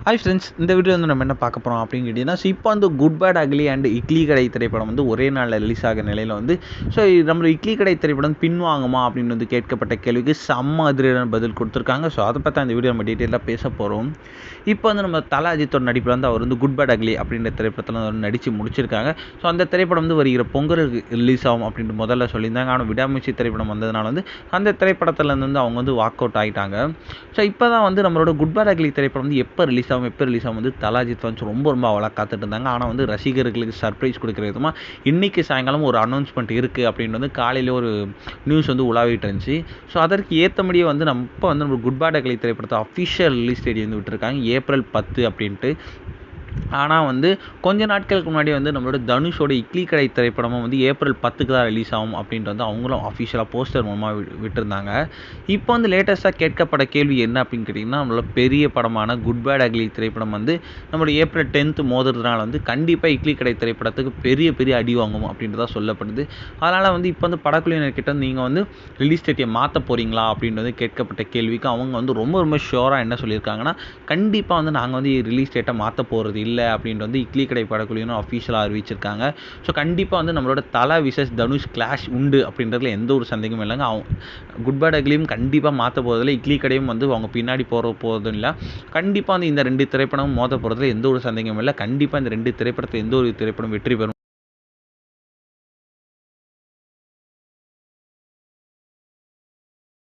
Hi friends, இந்த video வந்து நம்ம என்ன பார்க்க போகிறோம் அப்படின்னு கேட்டிங்கன்னா, ஸோ இப்போ வந்து good bad ugly and Idli Kadai திரைப்படம் வந்து ஒரே நாளில் ரிலீஸ் ஆகிற நிலையில் வந்து ஸோ நம்ம இட்லி கடை திரைப்படம் பின்வாங்குமா அப்படின்னு வந்து கேட்கப்பட்ட கேள்விக்கு செம்ம அதிரடியான பதில் கொடுத்துருக்காங்க. ஸோ அதை பற்றி அந்த வீடியோ நம்ம டீட்டெயிலாக பேச போகிறோம். இப்போ வந்து நம்ம தல அஜித்தோட நடிப்பில் வந்து அவர் வந்து குட் பேட் அக்லி அப்படின்ற திரைப்படத்தில் வந்து நடித்து முடிச்சிருக்காங்க. ஸோ அந்த திரைப்படம் வந்து வருகிற பொங்கலுக்கு ரிலீஸ் ஆகும் அப்படின்ட்டு முதல்ல சொல்லியிருந்தாங்க. ஆனால் விடாமுயற்சி திரைப்படம் வந்ததுனால வந்து அந்த திரைப்படத்தில் வந்து அவங்க வந்து வாக் அவுட் ஆகிட்டாங்க. ஸோ இப்போ தான் வந்து நம்மளோட குட் பேட் அக்லி திரைப்படம் வந்து எப்போ ரிலீஸ் ஆகும் வந்து தல அஜித் ஃபேன்ஸ் ரொம்ப அவளாக காத்துட்டு இருந்தாங்க. ஆனால் வந்து ரசிகர்களுக்கு சர்ப்ரைஸ் கொடுக்குற விதமாக இன்றைக்கி சாயங்காலம் ஒரு அனௌன்ஸ்மெண்ட் இருக்குது அப்படின்னு வந்து காலையில் ஒரு நியூஸ் வந்து உலாவிட்டு இருந்துச்சு. ஸோ அதற்கு ஏற்றபடியே வந்து நம்ம குட் பேட் அக்லி திரைப்படத்தை அஃபிஷியல் ரிலீஸ் தேதி வந்து விட்டுருக்காங்க ஏப்ரல் 10 அப்படின்ட்டு. ஆனால் வந்து கொஞ்ச நாட்களுக்கு முன்னாடி வந்து நம்மளோட தனுஷோட இட்லி கடை திரைப்படமும் வந்து ஏப்ரல் 10க்கு தான் ரிலீஸ் ஆகும் அப்படின்ட்டு வந்து அவங்களும் அஃபிஷியலாக போஸ்டர் மூலமாக விட்டுருந்தாங்க. இப்போ வந்து லேட்டஸ்ட்டாக கேட்கப்பட்ட கேள்வி என்ன அப்படின்னு கேட்டிங்கன்னா, நம்மளோட பெரிய படமான குட் பேட் அக்லி திரைப்படம் வந்து நம்மளோட ஏப்ரல் 10 மோதுறதுனால வந்து கண்டிப்பாக இட்லி கடை திரைப்படத்துக்கு பெரிய அடி வாங்கும் அப்படின்ட்டு தான் சொல்லப்படுது. அதனால் வந்து இப்போ வந்து படக்குழுவினர்கிட்ட நீங்கள் வந்து ரிலீஸ் டேட்டை மாற்ற போகிறீங்களா அப்படின்னு வந்து கேட்கப்பட்ட கேள்விக்கு அவங்க வந்து ரொம்ப ஷுவராக என்ன சொல்லியிருக்காங்கன்னா, கண்டிப்பாக வந்து நாங்கள் வந்து ரிலீஸ் டேட்டை மாற்ற போகிறது இல்லை அப்படின்ட்டு வந்து இட்லி கடை படக்குழுவினர் அஃபிஷியலாக அறிவிச்சிருக்காங்க. ஸோ கண்டிப்பாக வந்து நம்மளோட தல விசஸ் தனுஷ் கிளாஷ் உண்டு அப்படின்றதுல எந்த ஒரு சந்தேகமும் இல்லைங்க. குட் பேட் அக்லியும் கண்டிப்பாக மாற்ற போகிறதில்ல, இட்லி கடையும் வந்து அவங்க பின்னாடி போகிறதும் இல்லை. கண்டிப்பாக வந்து இந்த 2 திரைப்படமும் மோத போகிறதுல எந்த ஒரு சந்தேகமும் இல்லை. கண்டிப்பாக இந்த 2 திரைப்படத்தில் எந்த ஒரு திரைப்படம் வெற்றி பெறும்.